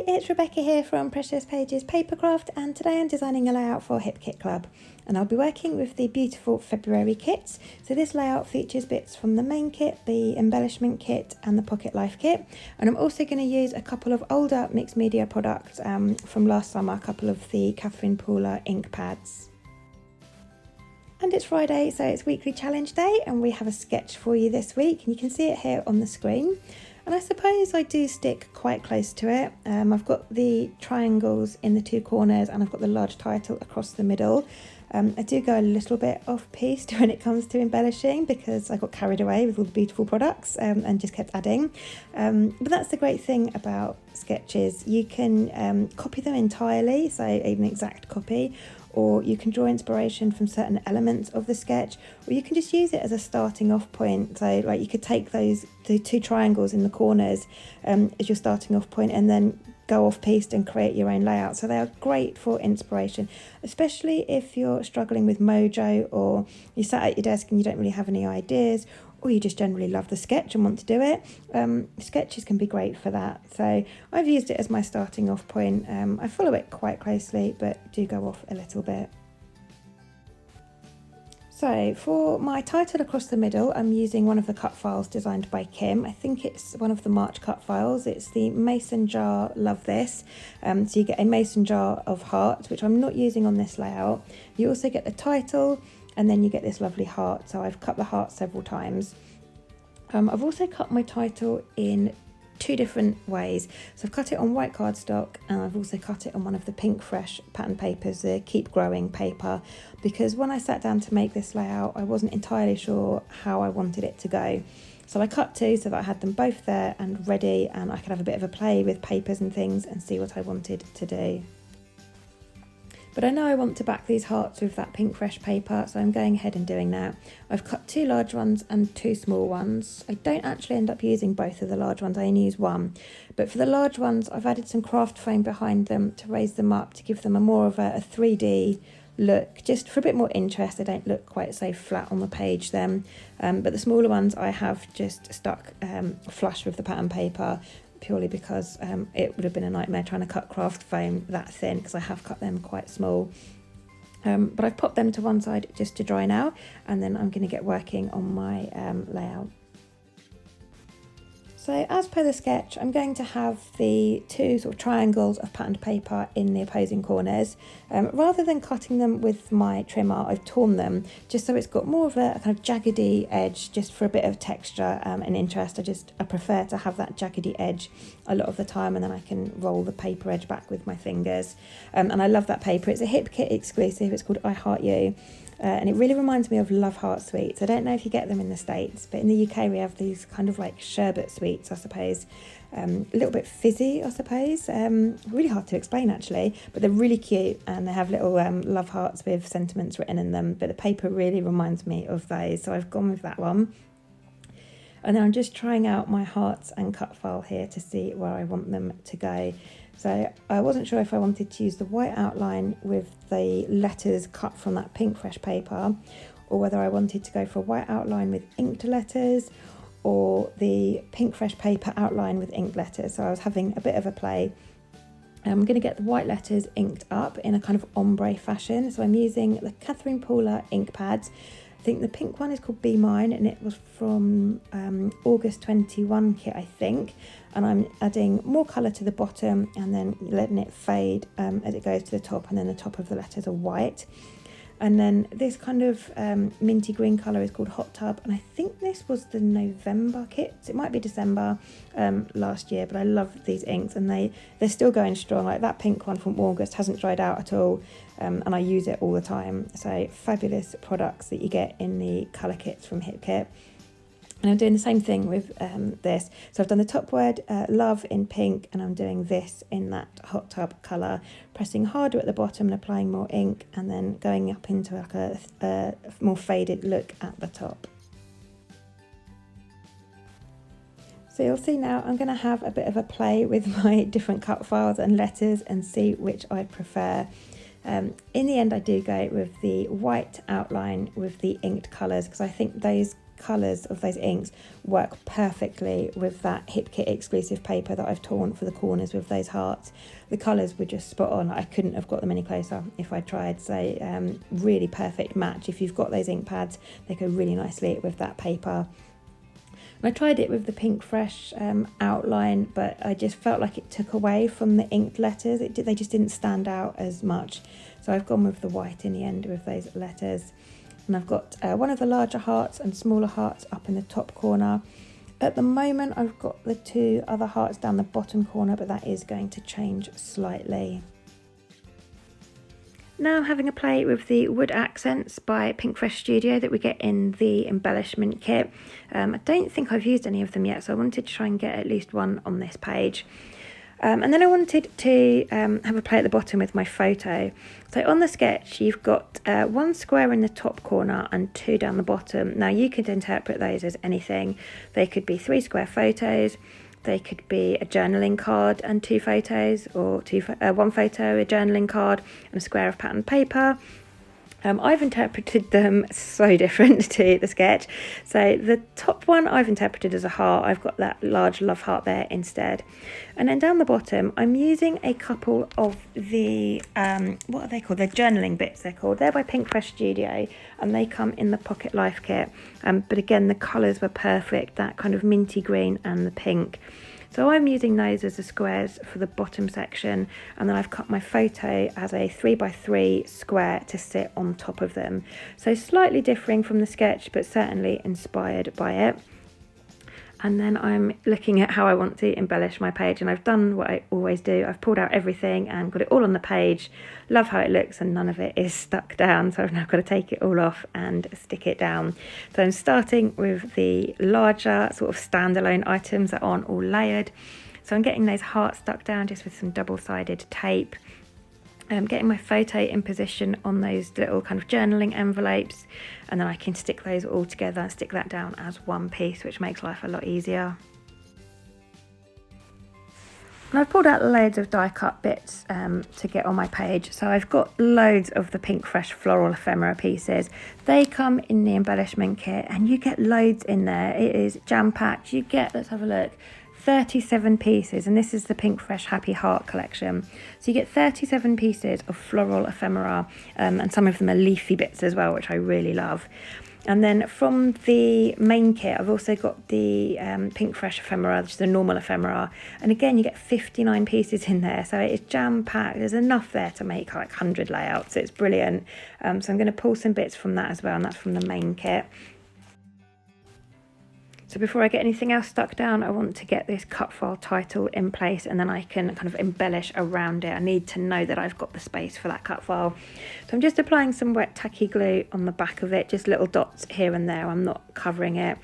Hi, it's Rebecca here from Precious Pages Papercraft, and today I'm designing a layout for Hip Kit Club, and I'll be working with the beautiful February kits. So this layout features bits from the main kit, the embellishment kit and the pocket life kit, and I'm also going to use a couple of older mixed media products from last summer, a couple of the Catherine Pooler ink pads. And it's Friday, so it's weekly challenge day, and we have a sketch for you this week, and you can see it here on the screen. And I suppose I do stick quite close to it. I've got the triangles in the two corners and I've got the large title across the middle. I do go a little bit off-piste when it comes to embellishing because I got carried away with all the beautiful products and just kept adding. But that's the great thing about sketches. You can copy them entirely, so even an exact copy, or you can draw inspiration from certain elements of the sketch, or you can just use it as a starting off point. So like you could take the two triangles in the corners as your starting off point and then go off piste and create your own layout. So they are great for inspiration, especially if you're struggling with mojo, or you sat at your desk and you don't really have any ideas, or you just generally love the sketch and want to do it. Sketches can be great for that. So I've used it as my starting off point. I follow it quite closely, but do go off a little bit. So for my title across the middle, I'm using one of the cut files designed by Kim. I think it's one of the March cut files. It's the mason jar Love This. So you get a mason jar of hearts, which I'm not using on this layout. You also get the title, and then you get this lovely heart. So I've cut the heart several times. I've also cut my title in two different ways. So I've cut it on white cardstock, and I've also cut it on one of the Pink Fresh pattern papers, the Keep Growing paper, because when I sat down to make this layout, I wasn't entirely sure how I wanted it to go. So I cut two so that I had them both there and ready, and I could have a bit of a play with papers and things and see what I wanted to do. But I know I want to back these hearts with that Pink Fresh paper, so I'm going ahead and doing that. I've cut two large ones and two small ones. I don't actually end up using both of the large ones, I only use one. But for the large ones, I've added some craft foam behind them to raise them up, to give them more of a 3D look, just for a bit more interest. They don't look quite so flat on the page then. But the smaller ones I have just stuck flush with the pattern paper, purely because it would have been a nightmare trying to cut craft foam that thin, because I have cut them quite small. But I've popped them to one side just to dry now, and then I'm going to get working on my layout. So as per the sketch, I'm going to have the two sort of triangles of patterned paper in the opposing corners. Rather than cutting them with my trimmer, I've torn them just so it's got more of a kind of jaggedy edge, just for a bit of texture and interest. I prefer to have that jaggedy edge a lot of the time, and then I can roll the paper edge back with my fingers. And I love that paper. It's a Hip Kit exclusive. It's called I Heart You. And it really reminds me of Love Heart sweets. I don't know if you get them in the States, but in the UK we have these kind of like sherbet sweets, I suppose. A little bit fizzy, I suppose. Really hard to explain actually, but they're really cute, and they have little love hearts with sentiments written in them. But the paper really reminds me of those, so I've gone with that one. And then I'm just trying out my hearts and cut file here to see where I want them to go. So I wasn't sure if I wanted to use the white outline with the letters cut from that Pink Fresh paper, or whether I wanted to go for a white outline with inked letters, or the Pink Fresh paper outline with inked letters. So I was having a bit of a play. I'm going to get the white letters inked up in a kind of ombre fashion. So I'm using the Catherine Pooler ink pads. I think the pink one is called Be Mine, and it was from August 21 kit, I think. And I'm adding more colour to the bottom and then letting it fade as it goes to the top, and then the top of the letters are white. And then this kind of minty green colour is called Hot Tub, and I think this was the November kit. It might be December last year, but I love these inks, and they're still going strong. Like that pink one from August hasn't dried out at all, and I use it all the time. So fabulous products that you get in the colour kits from Hip Kit. And I'm doing the same thing with this. So I've done the top word, love, in pink, and I'm doing this in that Hot Tub colour, pressing harder at the bottom and applying more ink, and then going up into like a more faded look at the top. So you'll see now I'm going to have a bit of a play with my different cut files and letters and see which I prefer. In the end I do go with the white outline with the inked colours, because I think those colours of those inks work perfectly with that Hip Kit exclusive paper that I've torn for the corners with those hearts. The colours were just spot on. I couldn't have got them any closer if I tried. So really perfect match. If you've got those ink pads, they go really nicely with that paper. And I tried it with the Pink Fresh outline, but I just felt like it took away from the inked letters. They just didn't stand out as much. So I've gone with the white in the end with those letters. And I've got one of the larger hearts and smaller hearts up in the top corner. At the moment, I've got the 2 other hearts down the bottom corner, but that is going to change slightly. Now I'm having a play with the Wood Accents by Pink Fresh Studio that we get in the embellishment kit. I don't think I've used any of them yet, so I wanted to try and get at least one on this page. And then I wanted to have a play at the bottom with my photo. So on the sketch, you've got 1 square in the top corner and 2 down the bottom. Now you could interpret those as anything. They could be 3 square photos. They could be a journaling card and 2 photos, or 1 photo, a journaling card, and a square of patterned paper. I've interpreted them so different to the sketch. So the top one I've interpreted as a heart. I've got that large love heart there instead. And then down the bottom, I'm using a couple of the, what are they called? They're journaling bits, they're called. They're by Pink Fresh Studio, and they come in the Pocket Life kit. But again, the colours were perfect, that kind of minty green and the pink. So I'm using those as the squares for the bottom section, and then I've cut my photo as a 3x3 square to sit on top of them. So slightly differing from the sketch, but certainly inspired by it. And then I'm looking at how I want to embellish my page, and I've done what I always do. I've pulled out everything and got it all on the page. Love how it looks, and none of it is stuck down, so I've now got to take it all off and stick it down. So I'm starting with the larger sort of standalone items that aren't all layered. So I'm getting those hearts stuck down just with some double-sided tape. Getting my photo in position on those little kind of journaling envelopes, and then I can stick those all together and stick that down as one piece, which makes life a lot easier. And I've pulled out loads of die cut bits to get on my page. So I've got loads of the Pink Fresh floral ephemera pieces. They come in the embellishment kit, and you get loads in there. It is jam packed. You get, let's have a look, 37 pieces, and this is the Pink Fresh Happy Heart collection. So you get 37 pieces of floral ephemera, and some of them are leafy bits as well, which I really love. And then from the main kit, I've also got the Pink Fresh ephemera, which is the normal ephemera. And again, you get 59 pieces in there. So it is jam-packed. There's enough there to make like 100 layouts. It's brilliant. So I'm going to pull some bits from that as well, and that's from the main kit. So before I get anything else stuck down, I want to get this cut file title in place, and then I can kind of embellish around it. I need to know that I've got the space for that cut file. So I'm just applying some wet tacky glue on the back of it, just little dots here and there. I'm not covering it.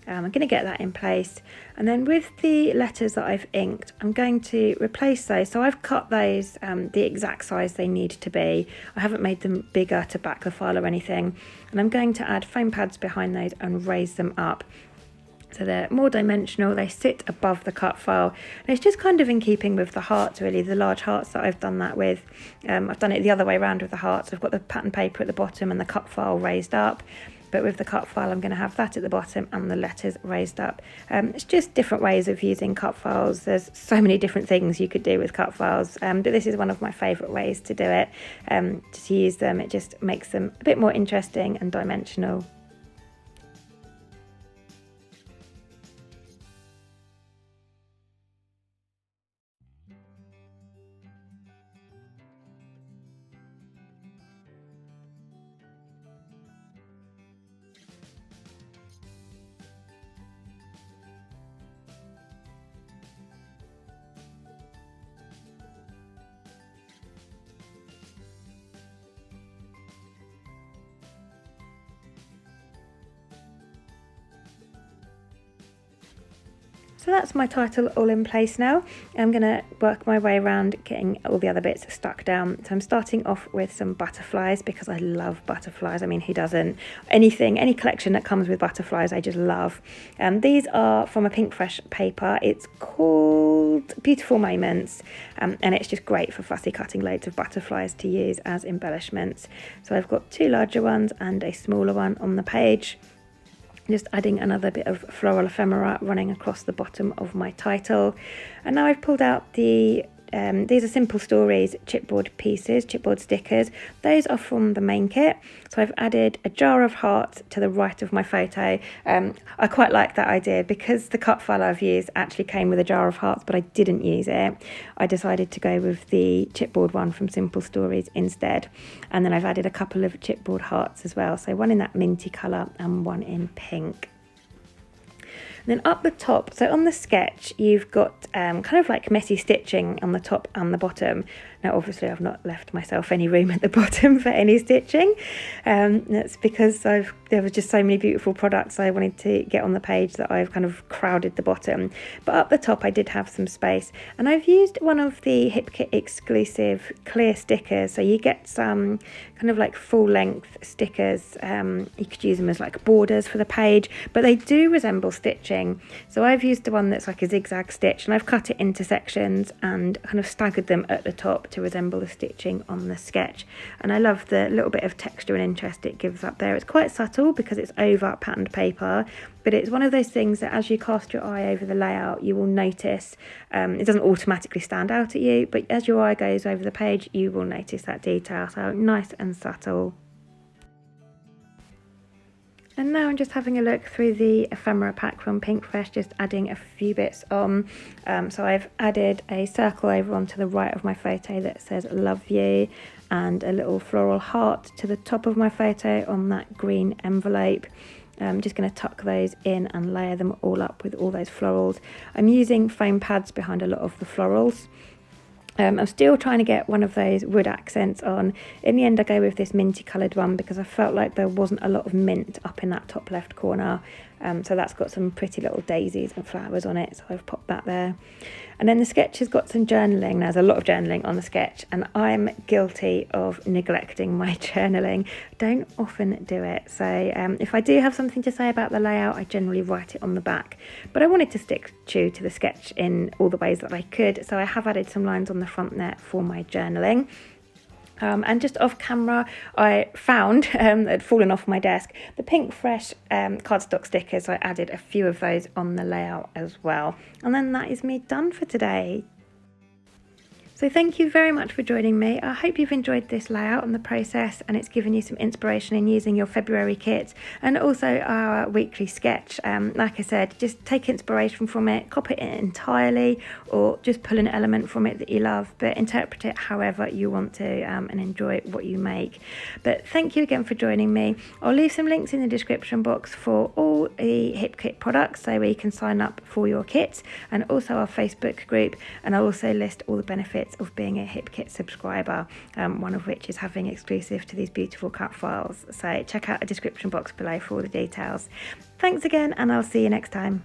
I'm going to get that in place. And then with the letters that I've inked, I'm going to replace those. So I've cut those the exact size they need to be. I haven't made them bigger to back the file or anything. And I'm going to add foam pads behind those and raise them up. So they're more dimensional, they sit above the cut file, and it's just kind of in keeping with the hearts really, the large hearts that I've done that with. I've done it the other way around with the hearts. I've got the pattern paper at the bottom and the cut file raised up, but with the cut file I'm going to have that at the bottom and the letters raised up. It's just different ways of using cut files. There's so many different things you could do with cut files, but this is one of my favourite ways to do it, to use them. It just makes them a bit more interesting and dimensional. So that's my title all in place now. I'm going to work my way around getting all the other bits stuck down. So I'm starting off with some butterflies because I love butterflies. I mean, who doesn't? Any collection that comes with butterflies I just love. These are from a Pink Fresh paper. It's called Beautiful Moments, and it's just great for fussy cutting loads of butterflies to use as embellishments. So I've got 2 larger ones and a smaller one on the page. just adding another bit of floral ephemera running across the bottom of my title. And now I've pulled out the these are Simple Stories chipboard pieces, chipboard stickers. Those are from the main kit. So I've added a jar of hearts to the right of my photo. I quite like that idea because the cut file I've used actually came with a jar of hearts, but I didn't use it. I decided to go with the chipboard one from Simple Stories instead. And then I've added a couple of chipboard hearts as well. So one in that minty colour and one in pink. Then up the top, so on the sketch, you've got kind of like messy stitching on the top and the bottom. Now, obviously, I've not left myself any room at the bottom for any stitching. That's because there was just so many beautiful products I wanted to get on the page that I've kind of crowded the bottom. But up the top, I did have some space. And I've used one of the Hip Kit exclusive clear stickers. So you get some kind of like full-length stickers. You could use them as like borders for the page, but they do resemble stitching. So I've used the one that's like a zigzag stitch, and I've cut it into sections and kind of staggered them at the top to resemble the stitching on the sketch. And I love the little bit of texture and interest it gives up there. It's quite subtle because it's over patterned paper, but it's one of those things that as you cast your eye over the layout, you will notice. It doesn't automatically stand out at you, but as your eye goes over the page, you will notice that detail. So nice and subtle. And now I'm just having a look through the ephemera pack from Pinkfresh, just adding a few bits on. So I've added a circle over onto the right of my photo that says love you, and a little floral heart to the top of my photo on that green envelope. I'm just going to tuck those in and layer them all up with all those florals. I'm using foam pads behind a lot of the florals. I'm still trying to get one of those wood accents on. In the end, I go with this minty coloured one because I felt like there wasn't a lot of mint up in that top left corner. So that's got some pretty little daisies and flowers on it, so I've popped that there. And then the sketch has got some journaling. There's a lot of journaling on the sketch, and I'm guilty of neglecting my journaling. Don't often do it. So if I do have something to say about the layout, I generally write it on the back. But I wanted to stick true to the sketch in all the ways that I could, so I have added some lines on the front there for my journaling. And just off camera, I found that had fallen off my desk the Pinkfresh cardstock stickers. I added a few of those on the layout as well. And then that is me done for today. So thank you very much for joining me. I hope you've enjoyed this layout and the process, and it's given you some inspiration in using your February kit and also our weekly sketch. Like I said, just take inspiration from it, copy it entirely, or just pull an element from it that you love, but interpret it however you want to and enjoy what you make. But thank you again for joining me. I'll leave some links in the description box for all the Hip Kit products, so where you can sign up for your kits, and also our Facebook group, and I'll also list all the benefits of being a Hip Kit subscriber, one of which is having exclusive to these beautiful cut files. So check out the description box below for all the details. Thanks again, and I'll see you next time.